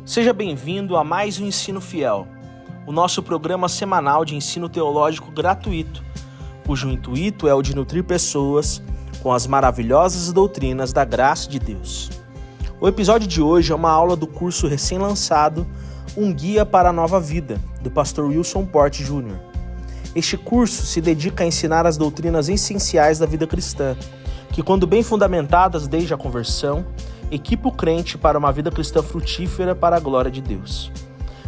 Seja bem-vindo a mais um Ensino Fiel, o nosso programa semanal de ensino teológico gratuito, cujo intuito é o de nutrir pessoas com as maravilhosas doutrinas da graça de Deus. O episódio de hoje é uma aula do curso recém-lançado Um Guia para a Nova Vida, do pastor Wilson Porte Jr. Este curso se dedica a ensinar as doutrinas essenciais da vida cristã, que, quando bem fundamentadas desde a conversão, equipa o crente para uma vida cristã frutífera para a glória de Deus.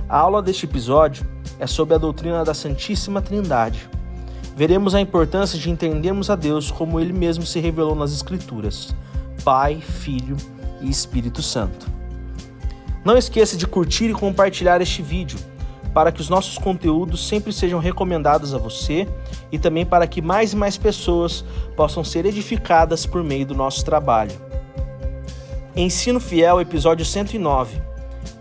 A aula deste episódio é sobre a doutrina da Santíssima Trindade. Veremos a importância de entendermos a Deus como Ele mesmo se revelou nas Escrituras: Pai, Filho e Espírito Santo. Não esqueça de curtir e compartilhar este vídeo, para que os nossos conteúdos sempre sejam recomendados a você e também para que mais e mais pessoas possam ser edificadas por meio do nosso trabalho. Ensino Fiel, episódio 109,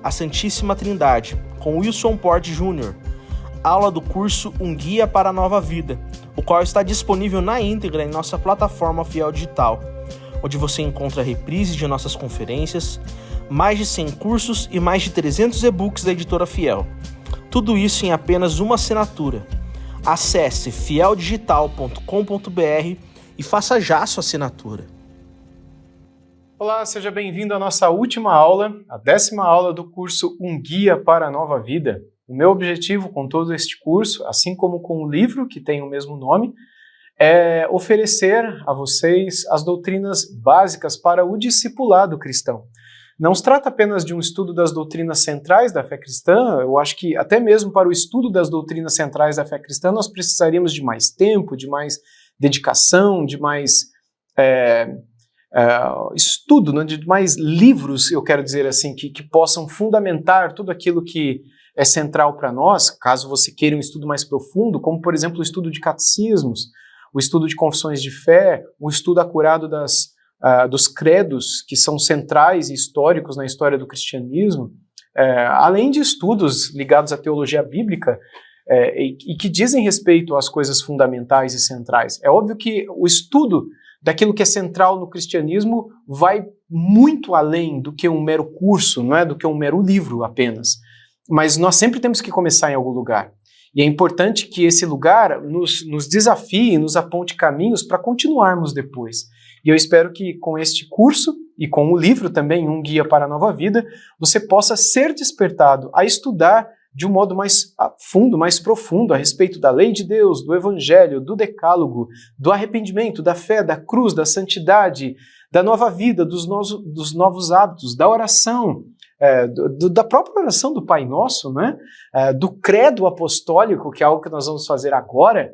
A Santíssima Trindade, com Wilson Porte Jr., aula do curso Um Guia para a Nova Vida, o qual está disponível na íntegra em nossa plataforma Fiel Digital, onde você encontra reprises de nossas conferências, mais de 100 cursos e mais de 300 e-books da editora Fiel. Tudo isso em apenas uma assinatura. Acesse fieldigital.com.br e faça já a sua assinatura. Olá, seja bem-vindo à nossa última aula, a 10ª aula do curso Um Guia para a Nova Vida. O meu objetivo com todo este curso, assim como com o livro que tem o mesmo nome, é oferecer a vocês as doutrinas básicas para o discipulado cristão. Não se trata apenas de um estudo das doutrinas centrais da fé cristã. Eu acho que até mesmo para o estudo das doutrinas centrais da fé cristã nós precisaríamos de mais tempo, de mais dedicação, de mais estudo, né, de mais livros, eu quero dizer assim, que possam fundamentar tudo aquilo que é central para nós, caso você queira um estudo mais profundo, como por exemplo o estudo de catecismos, o estudo de confissões de fé, um estudo acurado dos credos que são centrais e históricos na história do cristianismo, além de estudos ligados à teologia bíblica e que dizem respeito às coisas fundamentais e centrais. É óbvio que o estudo daquilo que é central no cristianismo vai muito além do que um mero curso, não é do que um mero livro apenas. Mas nós sempre temos que começar em algum lugar. E é importante que esse lugar nos desafie, nos aponte caminhos para continuarmos depois. E eu espero que com este curso e com o livro também, Um Guia para a Nova Vida, você possa ser despertado a estudar de um modo mais fundo, mais profundo, a respeito da lei de Deus, do Evangelho, do Decálogo, do arrependimento, da fé, da cruz, da santidade, da nova vida, dos novos hábitos, da oração, da própria oração do Pai Nosso, né? Do credo apostólico, que é algo que nós vamos fazer agora,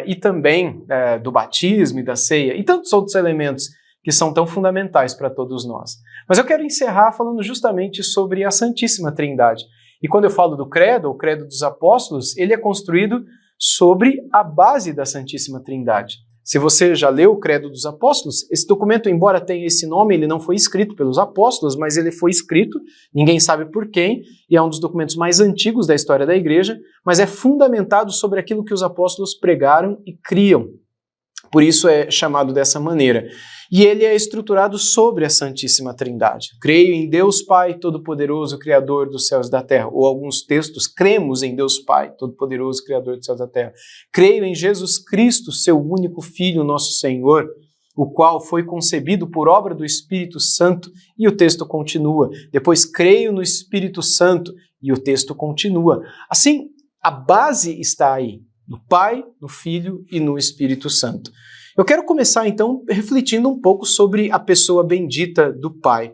e também do batismo e da ceia, e tantos outros elementos que são tão fundamentais para todos nós. Mas eu quero encerrar falando justamente sobre a Santíssima Trindade. E quando eu falo do credo, o credo dos apóstolos, ele é construído sobre a base da Santíssima Trindade. Se você já leu o credo dos apóstolos, esse documento, embora tenha esse nome, ele não foi escrito pelos apóstolos, mas ele foi escrito, ninguém sabe por quem, e é um dos documentos mais antigos da história da igreja, mas é fundamentado sobre aquilo que os apóstolos pregaram e criam. Por isso é chamado dessa maneira. E ele é estruturado sobre a Santíssima Trindade. Creio em Deus Pai Todo-Poderoso, Criador dos céus e da terra. Ou alguns textos, cremos em Deus Pai Todo-Poderoso, Criador dos céus e da terra. Creio em Jesus Cristo, seu único Filho, nosso Senhor, o qual foi concebido por obra do Espírito Santo. E o texto continua. Depois, creio no Espírito Santo. E o texto continua. Assim, a base está aí. No Pai, no Filho e no Espírito Santo. Eu quero começar então refletindo um pouco sobre a pessoa bendita do Pai.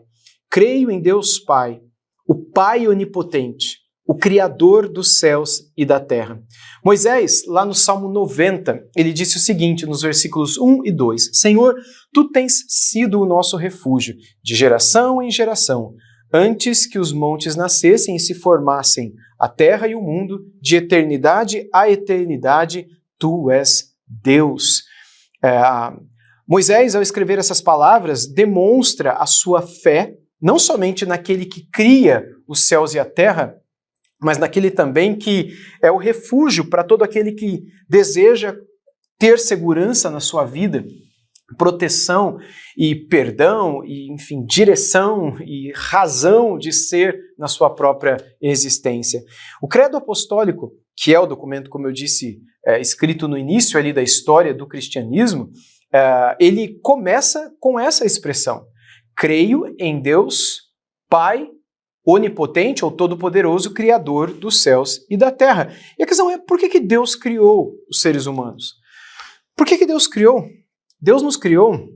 Creio em Deus Pai, o Pai onipotente, o Criador dos céus e da terra. Moisés, lá no Salmo 90, ele disse o seguinte nos versículos 1 e 2: Senhor, Tu tens sido o nosso refúgio, de geração em geração, antes que os montes nascessem e se formassem, a terra e o mundo, de eternidade a eternidade, Tu és Deus. Moisés, ao escrever essas palavras, demonstra a sua fé, não somente naquele que cria os céus e a terra, mas naquele também que é o refúgio para todo aquele que deseja ter segurança na sua vida proteção e perdão e, enfim, direção e razão de ser na sua própria existência. O Credo Apostólico, que é o documento, como eu disse, escrito no início ali da história do cristianismo, ele começa com essa expressão: creio em Deus, Pai onipotente ou todo-poderoso, criador dos céus e da terra. E a questão é, por que Deus criou os seres humanos? Por que Deus criou? Deus nos criou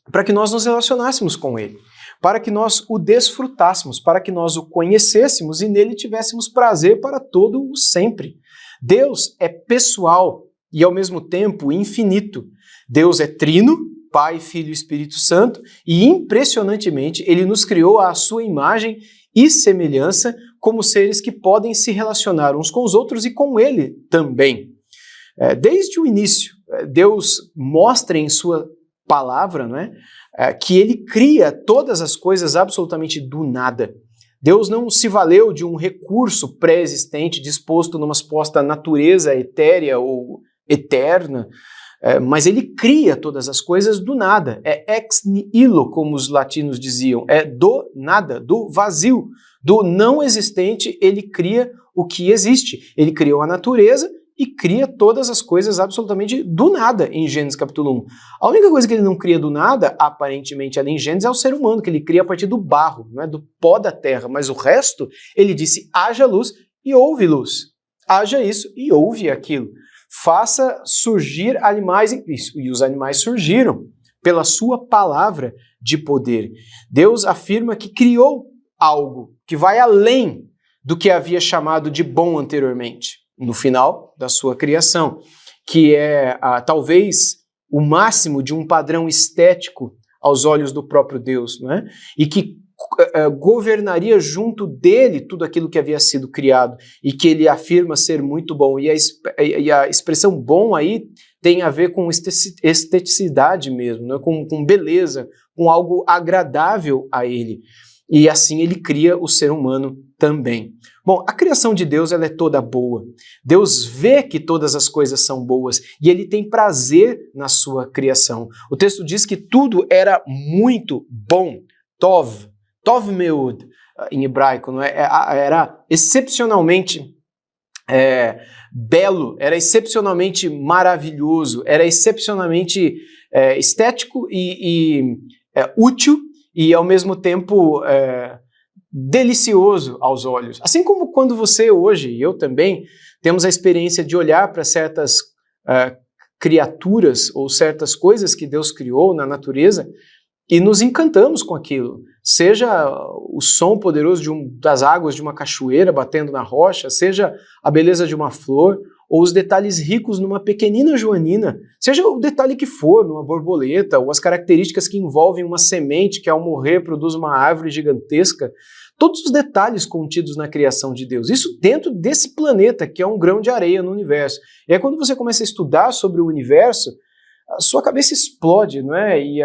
para que nós nos relacionássemos com Ele, para que nós o desfrutássemos, para que nós o conhecêssemos e nele tivéssemos prazer para todo o sempre. Deus é pessoal e ao mesmo tempo infinito. Deus é trino, Pai, Filho e Espírito Santo, e impressionantemente Ele nos criou à sua imagem e semelhança como seres que podem se relacionar uns com os outros e com Ele também. Desde o início, Deus mostra em sua palavra, não é, que Ele cria todas as coisas absolutamente do nada. Deus não se valeu de um recurso pré-existente disposto numa suposta natureza etérea ou eterna, mas Ele cria todas as coisas do nada. É ex nihilo, como os latinos diziam, é do nada, do vazio, do não existente. Ele cria o que existe. Ele criou a natureza e cria todas as coisas absolutamente do nada em Gênesis capítulo 1. A única coisa que ele não cria do nada, aparentemente ali em Gênesis, é o ser humano, que ele cria a partir do barro, não é? Do pó da terra, mas o resto, ele disse, haja luz e houve luz. Haja isso e houve aquilo. Faça surgir animais, e os animais surgiram pela sua palavra de poder. Deus afirma que criou algo que vai além do que havia chamado de bom anteriormente, no final da sua criação, que é talvez o máximo de um padrão estético aos olhos do próprio Deus, não é? E que governaria junto dele tudo aquilo que havia sido criado e que ele afirma ser muito bom. E a expressão bom aí tem a ver com esteticidade mesmo, né? com beleza, com algo agradável a ele. E assim ele cria o ser humano também. Bom, a criação de Deus ela é toda boa. Deus vê que todas as coisas são boas e ele tem prazer na sua criação. O texto diz que tudo era muito bom. Tov meud, em hebraico, não é? Era excepcionalmente belo, era excepcionalmente maravilhoso, era excepcionalmente estético e útil e ao mesmo tempo delicioso aos olhos. Assim como quando você hoje, e eu também, temos a experiência de olhar para certas criaturas ou certas coisas que Deus criou na natureza e nos encantamos com aquilo. Seja o som poderoso das águas de uma cachoeira batendo na rocha, seja a beleza de uma flor, ou os detalhes ricos numa pequenina joanina, seja o detalhe que for, numa borboleta, ou as características que envolvem uma semente que ao morrer produz uma árvore gigantesca, todos os detalhes contidos na criação de Deus, isso dentro desse planeta que é um grão de areia no universo. E aí quando você começa a estudar sobre o universo, a sua cabeça explode, não é? E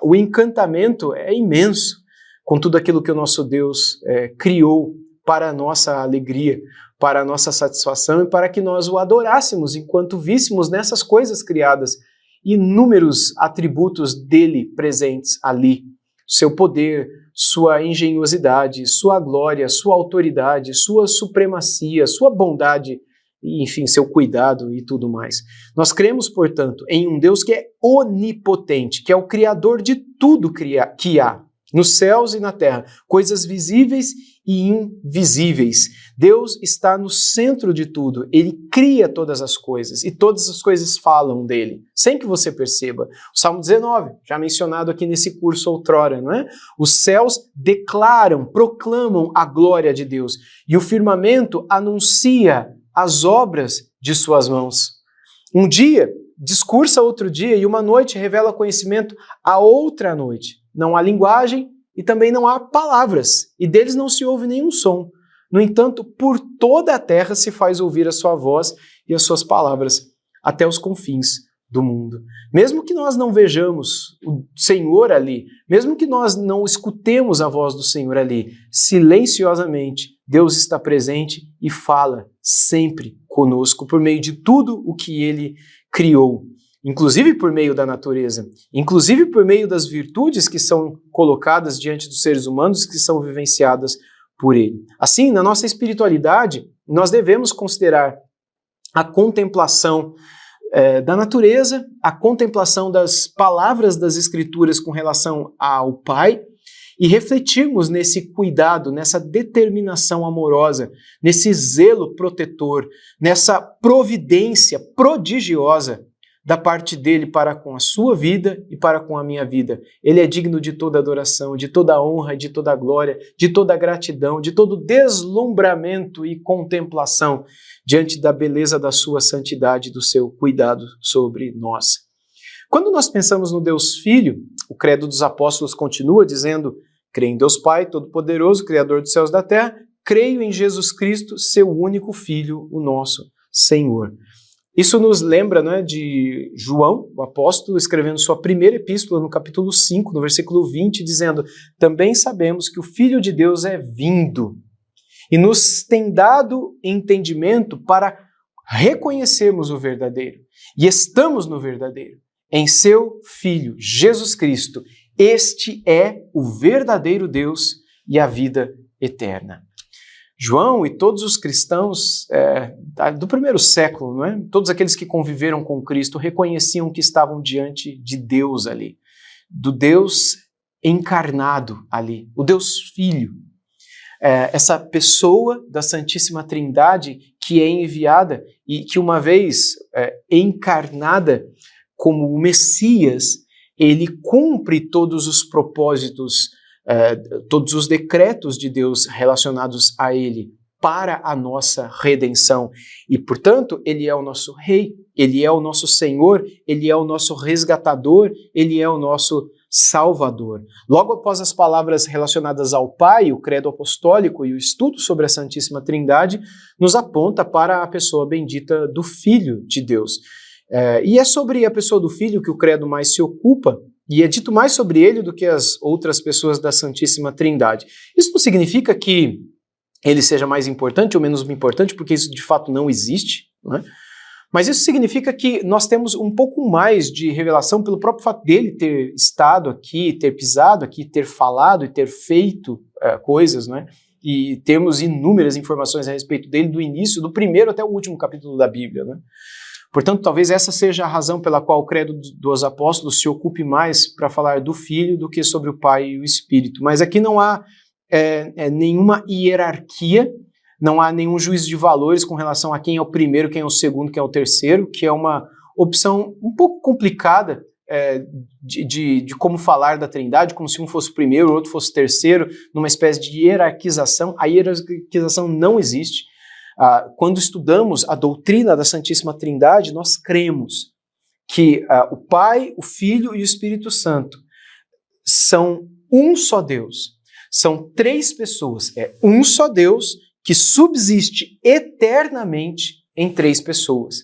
o encantamento é imenso com tudo aquilo que o nosso Deus criou para a nossa alegria, para a nossa satisfação e para que nós o adorássemos enquanto víssemos nessas coisas criadas inúmeros atributos dele presentes ali. Seu poder, sua engenhosidade, sua glória, sua autoridade, sua supremacia, sua bondade, e, enfim, seu cuidado e tudo mais. Nós cremos, portanto, em um Deus que é onipotente, que é o criador de tudo que há, nos céus e na terra, coisas visíveis e invisíveis. Deus está no centro de tudo, Ele cria todas as coisas e todas as coisas falam dele, sem que você perceba. O Salmo 19, já mencionado aqui nesse curso outrora, não é? Os céus declaram, proclamam a glória de Deus e o firmamento anuncia as obras de suas mãos. Um dia discursa outro dia e uma noite revela conhecimento a outra noite. Não há linguagem e também não há palavras, e deles não se ouve nenhum som. No entanto, por toda a terra se faz ouvir a sua voz e as suas palavras até os confins do mundo. Mesmo que nós não vejamos o Senhor ali, mesmo que nós não escutemos a voz do Senhor ali, silenciosamente, Deus está presente e fala sempre conosco por meio de tudo o que Ele criou. inclusive por meio da natureza, inclusive por meio das virtudes que são colocadas diante dos seres humanos, que são vivenciadas por ele. Assim, na nossa espiritualidade, nós devemos considerar a contemplação da natureza, a contemplação das palavras das Escrituras com relação ao Pai, e refletirmos nesse cuidado, nessa determinação amorosa, nesse zelo protetor, nessa providência prodigiosa da parte dele para com a sua vida e para com a minha vida. Ele é digno de toda adoração, de toda honra, de toda glória, de toda gratidão, de todo deslumbramento e contemplação diante da beleza da sua santidade, do seu cuidado sobre nós. Quando nós pensamos no Deus Filho, o Credo dos Apóstolos continua dizendo: creio em Deus Pai, Todo-Poderoso, Criador dos céus e da terra, creio em Jesus Cristo, seu único Filho, o nosso Senhor. Isso nos lembra, de João, o apóstolo, escrevendo sua primeira epístola no capítulo 5, no versículo 20, dizendo: também sabemos que o Filho de Deus é vindo e nos tem dado entendimento para reconhecermos o verdadeiro. E estamos no verdadeiro, em seu Filho, Jesus Cristo. Este é o verdadeiro Deus e a vida eterna. João e todos os cristãos do primeiro século, todos aqueles que conviveram com Cristo, reconheciam que estavam diante de Deus ali, do Deus encarnado ali, o Deus Filho. Essa pessoa da Santíssima Trindade que é enviada e que uma vez encarnada como o Messias, ele cumpre todos os propósitos, todos os decretos de Deus relacionados a ele para a nossa redenção. E, portanto, ele é o nosso Rei, ele é o nosso Senhor, ele é o nosso resgatador, ele é o nosso Salvador. Logo após as palavras relacionadas ao Pai, o credo apostólico e o estudo sobre a Santíssima Trindade nos aponta para a pessoa bendita do Filho de Deus. E é sobre a pessoa do Filho que o credo mais se ocupa, e é dito mais sobre ele do que as outras pessoas da Santíssima Trindade. Isso não significa que ele seja mais importante ou menos importante, porque isso de fato não existe, Mas isso significa que nós temos um pouco mais de revelação pelo próprio fato dele ter estado aqui, ter pisado aqui, ter falado e ter feito coisas, E temos inúmeras informações a respeito dele do início, do primeiro até o último capítulo da Bíblia, Portanto, talvez essa seja a razão pela qual o credo dos apóstolos se ocupe mais para falar do Filho do que sobre o Pai e o Espírito. Mas aqui não há nenhuma hierarquia, não há nenhum juízo de valores com relação a quem é o primeiro, quem é o segundo, quem é o terceiro, que é uma opção um pouco complicada de como falar da Trindade, como se um fosse o primeiro, o outro fosse o terceiro, numa espécie de hierarquização. A hierarquização não existe. Quando estudamos a doutrina da Santíssima Trindade, nós cremos que o Pai, o Filho e o Espírito Santo são um só Deus. São três pessoas. É um só Deus que subsiste eternamente em três pessoas.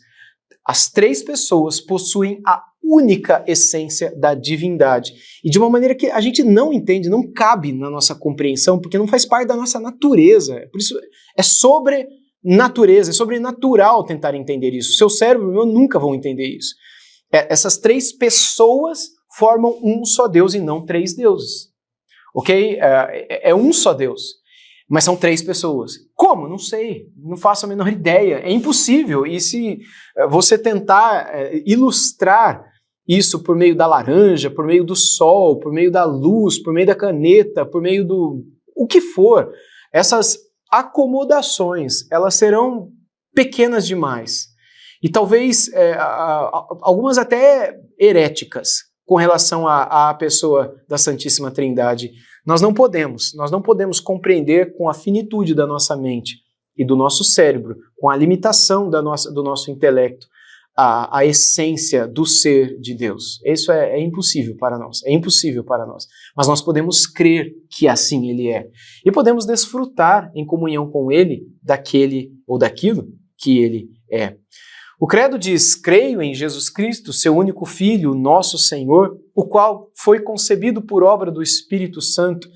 As três pessoas possuem a única essência da divindade. E de uma maneira que a gente não entende, não cabe na nossa compreensão, porque não faz parte da nossa natureza. Por isso é sobrenatureza, é sobrenatural tentar entender isso. Seu cérebro e o meu nunca vão entender isso. Essas três pessoas formam um só Deus e não três deuses. Ok? É um só Deus. Mas são três pessoas. Como? Não sei. Não faço a menor ideia. É impossível. E se você tentar ilustrar isso por meio da laranja, por meio do sol, por meio da luz, por meio da caneta, por meio do... o que for, essas acomodações, elas serão pequenas demais. E talvez algumas até heréticas com relação à pessoa da Santíssima Trindade. Nós não podemos compreender com a finitude da nossa mente e do nosso cérebro, com a limitação do nosso intelecto, a essência do ser de Deus. Isso é impossível para nós, Mas nós podemos crer que assim Ele é. E podemos desfrutar em comunhão com Ele daquele ou daquilo que Ele é. O credo diz: creio em Jesus Cristo, seu único Filho, nosso Senhor, o qual foi concebido por obra do Espírito Santo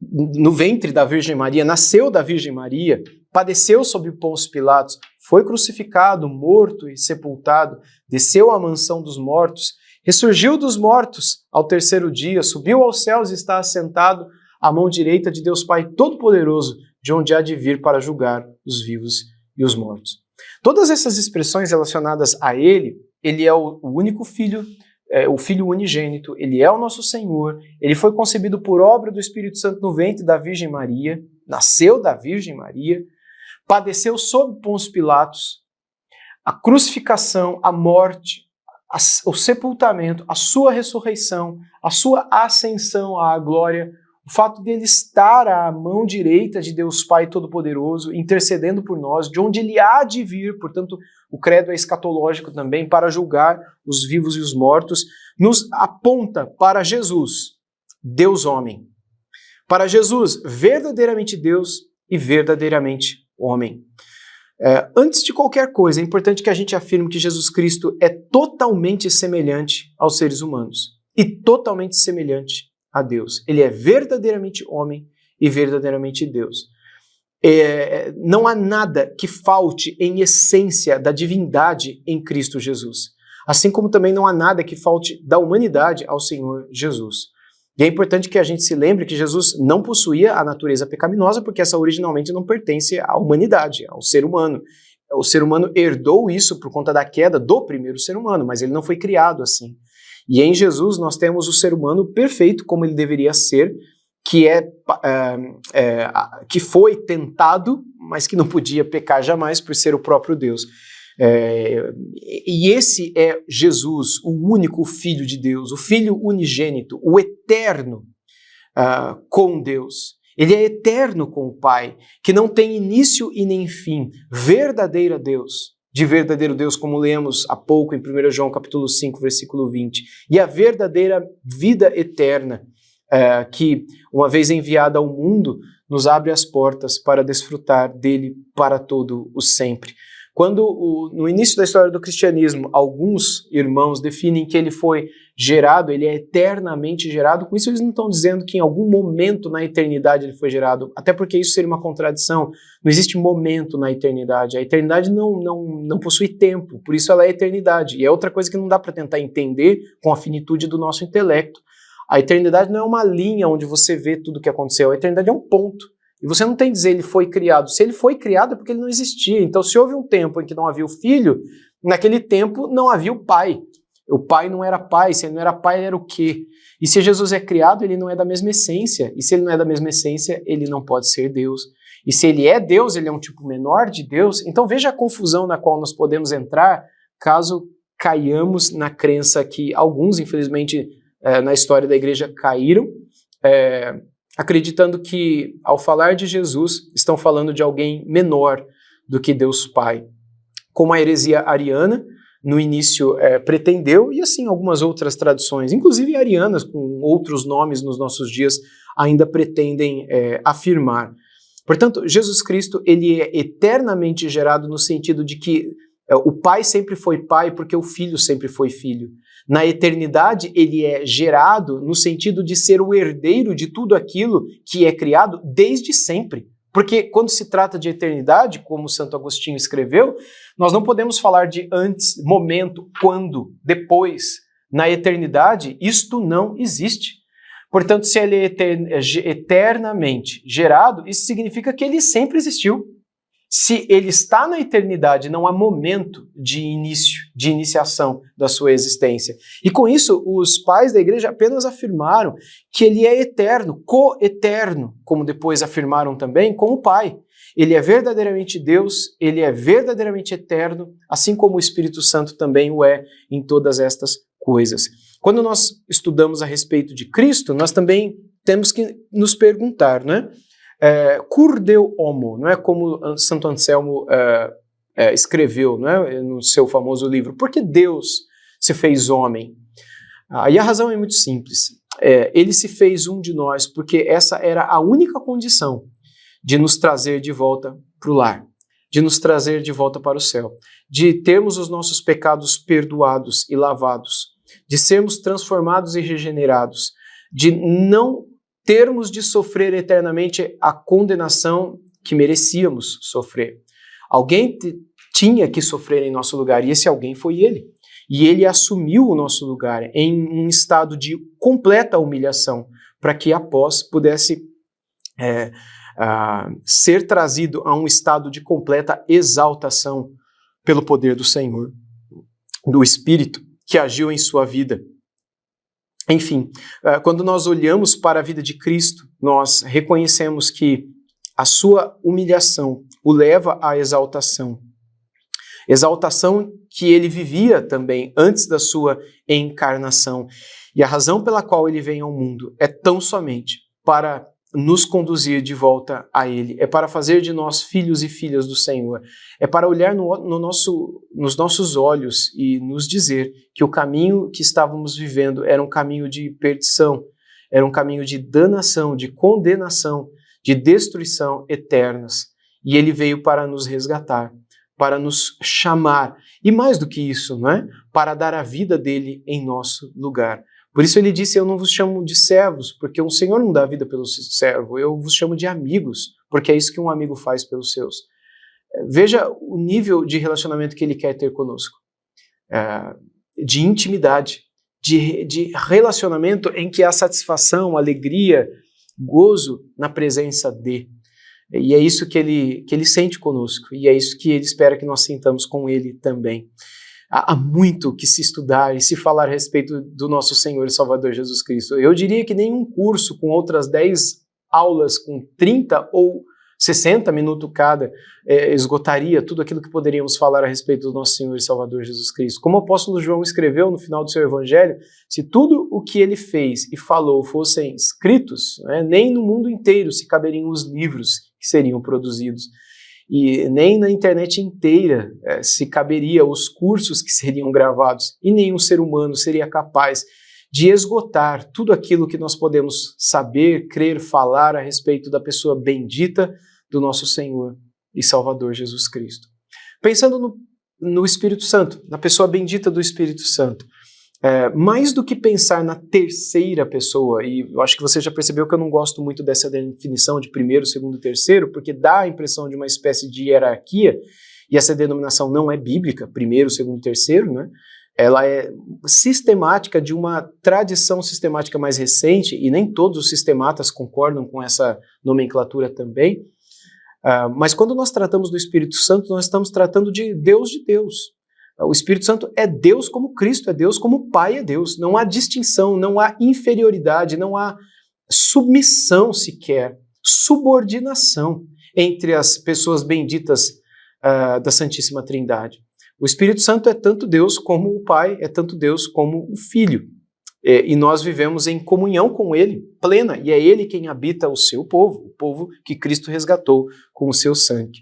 no ventre da Virgem Maria, nasceu da Virgem Maria, padeceu sob Pôncio Pilatos, foi crucificado, morto e sepultado, desceu à mansão dos mortos, ressurgiu dos mortos ao terceiro dia, subiu aos céus e está assentado à mão direita de Deus Pai Todo-Poderoso, de onde há de vir para julgar os vivos e os mortos. Todas essas expressões relacionadas a ele é o único filho, o Filho unigênito, ele é o nosso Senhor, ele foi concebido por obra do Espírito Santo no ventre da Virgem Maria, nasceu da Virgem Maria, padeceu sob Pôncio Pilatos, a crucificação, a morte, o sepultamento, a sua ressurreição, a sua ascensão à glória, o fato dele estar à mão direita de Deus Pai Todo-Poderoso, intercedendo por nós, de onde ele há de vir, portanto, o credo é escatológico também, para julgar os vivos e os mortos, nos aponta para Jesus, Deus homem. Para Jesus, verdadeiramente Deus e verdadeiramente homem. Antes de qualquer coisa, é importante que a gente afirme que Jesus Cristo é totalmente semelhante aos seres humanos e totalmente semelhante a Deus. Ele é verdadeiramente homem e verdadeiramente Deus. Não há nada que falte em essência da divindade em Cristo Jesus. Assim como também não há nada que falte da humanidade ao Senhor Jesus. E é importante que a gente se lembre que Jesus não possuía a natureza pecaminosa, porque essa originalmente não pertence à humanidade, ao ser humano. O ser humano herdou isso por conta da queda do primeiro ser humano, mas ele não foi criado assim. E em Jesus nós temos o ser humano perfeito, como ele deveria ser, que foi tentado, mas que não podia pecar jamais por ser o próprio Deus. E esse é Jesus, o único Filho de Deus, o Filho unigênito, o eterno com Deus. Ele é eterno com o Pai, que não tem início e nem fim, verdadeiro Deus, de verdadeiro Deus, como lemos há pouco em 1 João capítulo 5, versículo 20, e a verdadeira vida eterna, que, uma vez enviada ao mundo, nos abre as portas para desfrutar dele para todo o sempre. Quando, no início da história do cristianismo, alguns irmãos definem que ele foi gerado, ele é eternamente gerado, com isso eles não estão dizendo que em algum momento na eternidade ele foi gerado, até porque isso seria uma contradição. Não existe momento na eternidade. A eternidade não possui tempo, por isso ela é eternidade. E é outra coisa que não dá para tentar entender com a finitude do nosso intelecto. A eternidade não é uma linha onde você vê tudo o que aconteceu, a eternidade é um ponto. E você não tem que dizer ele foi criado. Se ele foi criado é porque ele não existia. Então, se houve um tempo em que não havia o Filho, naquele tempo não havia o Pai. O Pai não era Pai. Se ele não era Pai, ele era o quê? E se Jesus é criado, ele não é da mesma essência. E se ele não é da mesma essência, ele não pode ser Deus. E se ele é Deus, ele é um tipo menor de Deus. Então, veja a confusão na qual nós podemos entrar caso caiamos na crença que alguns, infelizmente, na história da igreja caíram, acreditando que, ao falar de Jesus, estão falando de alguém menor do que Deus Pai. Como a heresia ariana, no início, pretendeu, e assim algumas outras tradições, inclusive arianas, com outros nomes nos nossos dias, ainda pretendem afirmar. Portanto, Jesus Cristo, ele é eternamente gerado no sentido de que o Pai sempre foi Pai porque o Filho sempre foi Filho. Na eternidade, ele é gerado no sentido de ser o herdeiro de tudo aquilo que é criado desde sempre. Porque quando se trata de eternidade, como Santo Agostinho escreveu, nós não podemos falar de antes, momento, quando, depois. Na eternidade, isto não existe. Portanto, se ele é eternamente gerado, isso significa que ele sempre existiu. Se ele está na eternidade, não há momento de início, de iniciação da sua existência. E com isso, os pais da igreja apenas afirmaram que ele é eterno, co-eterno, como depois afirmaram também com o Pai. Ele é verdadeiramente Deus, ele é verdadeiramente eterno, assim como o Espírito Santo também o é em todas estas coisas. Quando nós estudamos a respeito de Cristo, nós também temos que nos perguntar, né? Cur deo homo, não é como Santo Anselmo escreveu, não é, no seu famoso livro. Por que Deus se fez homem? E a razão é muito simples. Ele se fez um de nós porque essa era a única condição de nos trazer de volta para o lar, de nos trazer de volta para o céu, de termos os nossos pecados perdoados e lavados, de sermos transformados e regenerados, de não termos de sofrer eternamente a condenação que merecíamos sofrer. Alguém tinha que sofrer em nosso lugar, e esse alguém foi ele. E ele assumiu o nosso lugar em um estado de completa humilhação, para que após pudesse ser trazido a um estado de completa exaltação pelo poder do Senhor, do Espírito que agiu em sua vida. Enfim, quando nós olhamos para a vida de Cristo, nós reconhecemos que a sua humilhação o leva à exaltação. Exaltação que ele vivia também antes da sua encarnação. E a razão pela qual ele vem ao mundo é tão somente para nos conduzir de volta a ele, é para fazer de nós filhos e filhas do Senhor, é para olhar nos nossos olhos e nos dizer que o caminho que estávamos vivendo era um caminho de perdição, era um caminho de danação, de condenação, de destruição eternas. E ele veio para nos resgatar, para nos chamar, e mais do que isso, não é? Para dar a vida dele em nosso lugar. Por isso ele disse, eu não vos chamo de servos, porque o Senhor não dá a vida pelo servo, eu vos chamo de amigos, porque é isso que um amigo faz pelos seus. Veja o nível de relacionamento que ele quer ter conosco, de intimidade, de relacionamento em que há satisfação, alegria, gozo na presença de. E é isso que ele sente conosco, e é isso que ele espera que nós sintamos com ele também. Há muito que se estudar e se falar a respeito do nosso Senhor e Salvador Jesus Cristo. Eu diria que nenhum curso com outras 10 aulas, com 30 ou 60 minutos cada, esgotaria tudo aquilo que poderíamos falar a respeito do nosso Senhor e Salvador Jesus Cristo. Como o apóstolo João escreveu no final do seu evangelho, se tudo o que ele fez e falou fossem escritos, nem no mundo inteiro se caberiam os livros que seriam produzidos. E nem na internet inteira se caberia os cursos que seriam gravados, e nenhum ser humano seria capaz de esgotar tudo aquilo que nós podemos saber, crer, falar a respeito da pessoa bendita do nosso Senhor e Salvador Jesus Cristo. Pensando no Espírito Santo, na pessoa bendita do Espírito Santo, mais do que pensar na terceira pessoa, e eu acho que você já percebeu que eu não gosto muito dessa definição de primeiro, segundo e terceiro, porque dá a impressão de uma espécie de hierarquia, e essa denominação não é bíblica, primeiro, segundo e terceiro, né? Ela é sistemática de uma tradição sistemática mais recente, e nem todos os sistematas concordam com essa nomenclatura também, mas quando nós tratamos do Espírito Santo, nós estamos tratando de Deus de Deus. O Espírito Santo é Deus como Cristo, é Deus como Pai é Deus. Não há distinção, não há inferioridade, não há submissão sequer, subordinação entre as pessoas benditas da Santíssima Trindade. O Espírito Santo é tanto Deus como o Pai, é tanto Deus como o Filho. E nós vivemos em comunhão com Ele, plena, e é Ele quem habita o seu povo, o povo que Cristo resgatou com o seu sangue.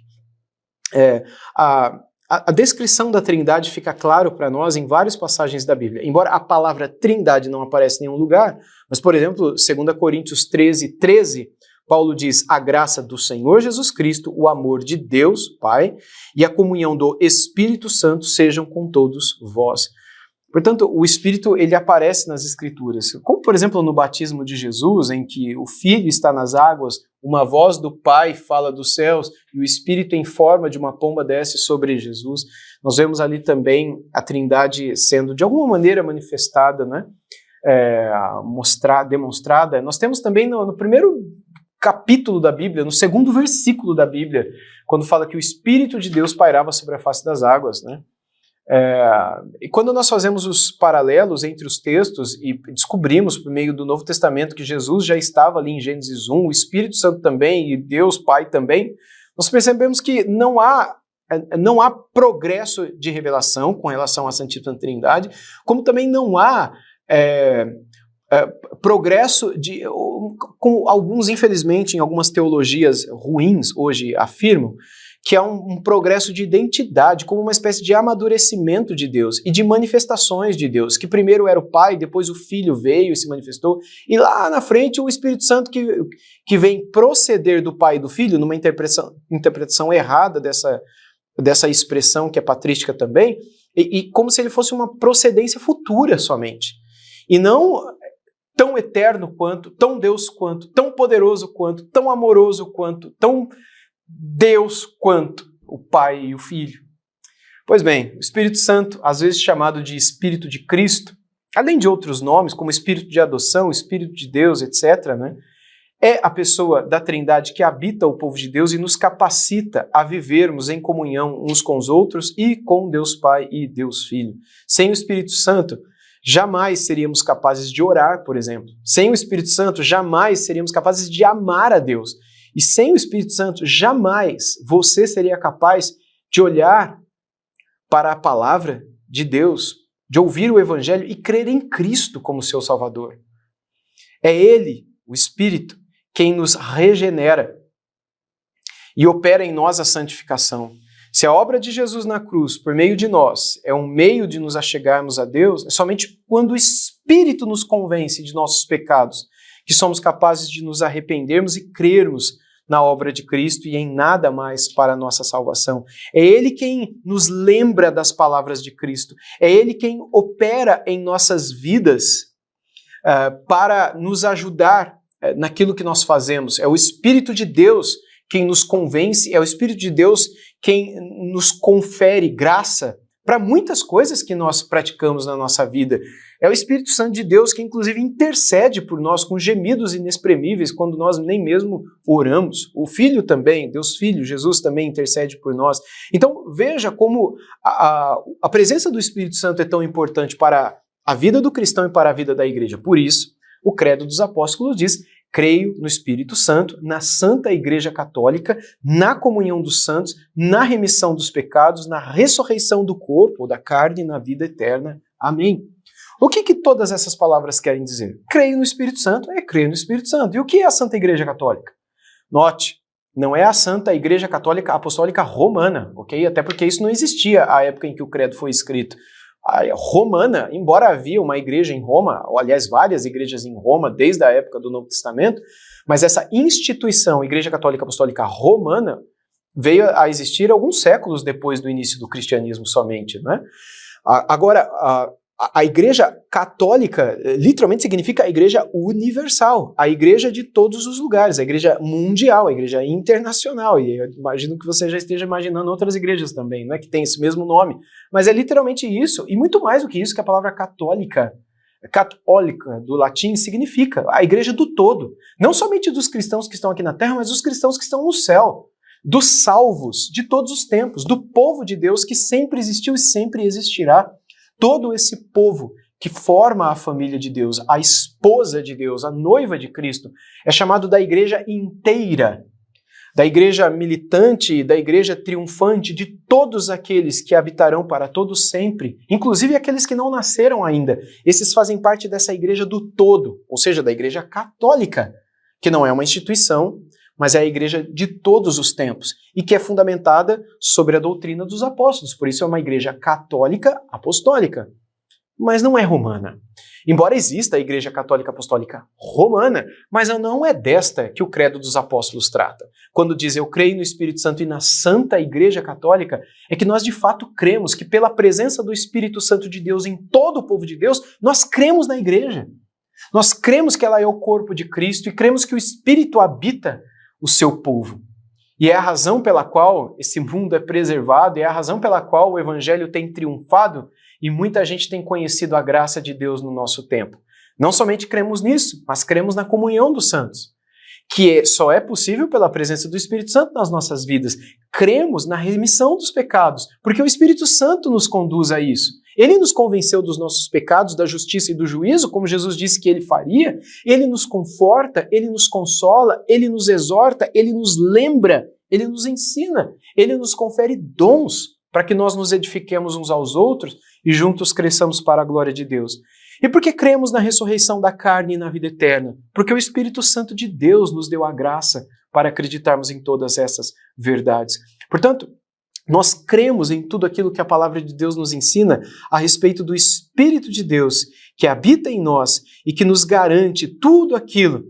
A descrição da Trindade fica claro para nós em várias passagens da Bíblia. Embora a palavra Trindade não apareça em nenhum lugar, mas, por exemplo, 2 Coríntios 13, Paulo diz, a graça do Senhor Jesus Cristo, o amor de Deus, Pai, e a comunhão do Espírito Santo sejam com todos vós. Portanto, o Espírito, ele aparece nas Escrituras, como, por exemplo, no batismo de Jesus, em que o Filho está nas águas, uma voz do Pai fala dos céus e o Espírito em forma de uma pomba desce sobre Jesus. Nós vemos ali também a Trindade sendo, de alguma maneira, manifestada, né? Demonstrada. Nós temos também no primeiro capítulo da Bíblia, no segundo versículo da Bíblia, quando fala que o Espírito de Deus pairava sobre a face das águas, né? E quando nós fazemos os paralelos entre os textos e descobrimos por meio do Novo Testamento que Jesus já estava ali em Gênesis 1, o Espírito Santo também e Deus Pai também, nós percebemos que não há progresso de revelação com relação à Santíssima Trindade, como também não há progresso como alguns, infelizmente, em algumas teologias ruins hoje afirmam, que é um progresso de identidade, como uma espécie de amadurecimento de Deus e de manifestações de Deus, que primeiro era o Pai, depois o Filho veio e se manifestou, e lá na frente o Espírito Santo que vem proceder do Pai e do Filho, numa interpretação errada dessa expressão que é patrística também, e como se ele fosse uma procedência futura somente, e não tão eterno quanto, tão Deus quanto, tão poderoso quanto, tão amoroso quanto, tão Deus quanto o Pai e o Filho. Pois bem, o Espírito Santo, às vezes chamado de Espírito de Cristo, além de outros nomes, como Espírito de adoção, Espírito de Deus, etc., né, é a pessoa da Trindade que habita o povo de Deus e nos capacita a vivermos em comunhão uns com os outros e com Deus Pai e Deus Filho. Sem o Espírito Santo, jamais seríamos capazes de orar, por exemplo. Sem o Espírito Santo, jamais seríamos capazes de amar a Deus. E sem o Espírito Santo, jamais você seria capaz de olhar para a palavra de Deus, de ouvir o Evangelho e crer em Cristo como seu Salvador. É Ele, o Espírito, quem nos regenera e opera em nós a santificação. Se a obra de Jesus na cruz, por meio de nós, é um meio de nos achegarmos a Deus, é somente quando o Espírito nos convence de nossos pecados que somos capazes de nos arrependermos e crermos na obra de Cristo e em nada mais para a nossa salvação. É Ele quem nos lembra das palavras de Cristo. É Ele quem opera em nossas vidas para nos ajudar naquilo que nós fazemos. É o Espírito de Deus quem nos convence, é o Espírito de Deus quem nos confere graça para muitas coisas que nós praticamos na nossa vida. É o Espírito Santo de Deus que inclusive intercede por nós com gemidos inexprimíveis quando nós nem mesmo oramos. O Filho também, Deus Filho, Jesus também intercede por nós. Então veja como a presença do Espírito Santo é tão importante para a vida do cristão e para a vida da igreja. Por isso, o Credo dos Apóstolos diz: creio no Espírito Santo, na Santa Igreja Católica, na comunhão dos santos, na remissão dos pecados, na ressurreição do corpo ou da carne e na vida eterna. Amém. O que todas essas palavras querem dizer? Creio no Espírito Santo é crer no Espírito Santo. E o que é a Santa Igreja Católica? Note, não é a Santa Igreja Católica Apostólica Romana, ok? Até porque isso não existia à época em que o credo foi escrito. A romana, embora havia uma igreja em Roma, ou aliás várias igrejas em Roma desde a época do Novo Testamento, mas essa instituição, Igreja Católica Apostólica Romana, veio a existir alguns séculos depois do início do cristianismo somente, né? Agora, a Igreja Católica literalmente significa a Igreja Universal, a Igreja de todos os lugares, a Igreja Mundial, a Igreja Internacional, e eu imagino que você já esteja imaginando outras igrejas também, né, que tem esse mesmo nome, mas é literalmente isso, e muito mais do que isso que a palavra católica, do latim, significa, a Igreja do todo, não somente dos cristãos que estão aqui na Terra, mas dos cristãos que estão no céu, dos salvos de todos os tempos, do povo de Deus que sempre existiu e sempre existirá. Todo esse povo que forma a família de Deus, a esposa de Deus, a noiva de Cristo, é chamado da igreja inteira, da igreja militante, da igreja triunfante, de todos aqueles que habitarão para todos sempre, inclusive aqueles que não nasceram ainda. Esses fazem parte dessa igreja do todo, ou seja, da igreja católica, que não é uma instituição, mas é a igreja de todos os tempos e que é fundamentada sobre a doutrina dos apóstolos. Por isso é uma igreja católica apostólica, mas não é romana. Embora exista a Igreja Católica Apostólica Romana, mas não é desta que o Credo dos Apóstolos trata. Quando diz eu creio no Espírito Santo e na Santa Igreja Católica, é que nós de fato cremos que pela presença do Espírito Santo de Deus em todo o povo de Deus, nós cremos na igreja. Nós cremos que ela é o corpo de Cristo e cremos que o Espírito habita o seu povo. E é a razão pela qual esse mundo é preservado, é a razão pela qual o Evangelho tem triunfado e muita gente tem conhecido a graça de Deus no nosso tempo. Não somente cremos nisso, mas cremos na comunhão dos santos, que só é possível pela presença do Espírito Santo nas nossas vidas. Cremos na remissão dos pecados, porque o Espírito Santo nos conduz a isso. Ele nos convenceu dos nossos pecados, da justiça e do juízo, como Jesus disse que ele faria. Ele nos conforta, ele nos consola, ele nos exorta, ele nos lembra, ele nos ensina, ele nos confere dons para que nós nos edifiquemos uns aos outros e juntos cresçamos para a glória de Deus. E por que cremos na ressurreição da carne e na vida eterna? Porque o Espírito Santo de Deus nos deu a graça para acreditarmos em todas essas verdades. Portanto, nós cremos em tudo aquilo que a palavra de Deus nos ensina a respeito do Espírito de Deus que habita em nós e que nos garante tudo aquilo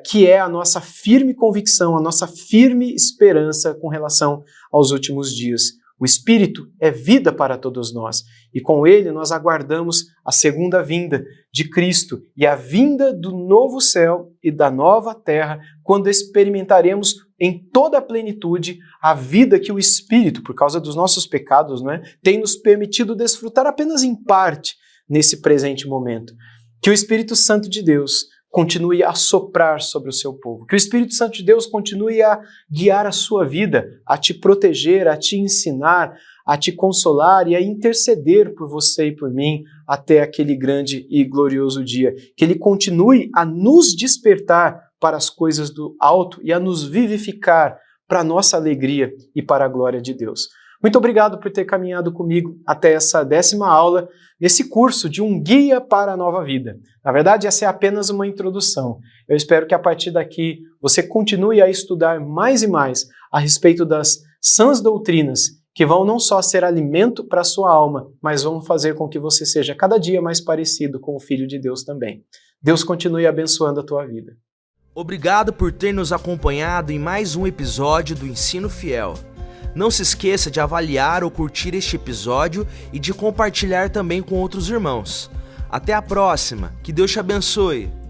que é a nossa firme convicção, a nossa firme esperança com relação aos últimos dias. O Espírito é vida para todos nós e com ele nós aguardamos a segunda vinda de Cristo e a vinda do novo céu e da nova terra, quando experimentaremos em toda a plenitude a vida que o Espírito, por causa dos nossos pecados, tem nos permitido desfrutar apenas em parte nesse presente momento. Que o Espírito Santo de Deus continue a soprar sobre o seu povo. Que o Espírito Santo de Deus continue a guiar a sua vida, a te proteger, a te ensinar, a te consolar e a interceder por você e por mim até aquele grande e glorioso dia. Que Ele continue a nos despertar para as coisas do alto e a nos vivificar para a nossa alegria e para a glória de Deus. Muito obrigado por ter caminhado comigo até essa 10ª aula nesse curso de um guia para a nova vida. Na verdade, essa é apenas uma introdução. Eu espero que a partir daqui você continue a estudar mais e mais a respeito das sãs doutrinas que vão não só ser alimento para a sua alma, mas vão fazer com que você seja cada dia mais parecido com o Filho de Deus também. Deus continue abençoando a tua vida. Obrigado por ter nos acompanhado em mais um episódio do Ensino Fiel. Não se esqueça de avaliar ou curtir este episódio e de compartilhar também com outros irmãos. Até a próxima, que Deus te abençoe!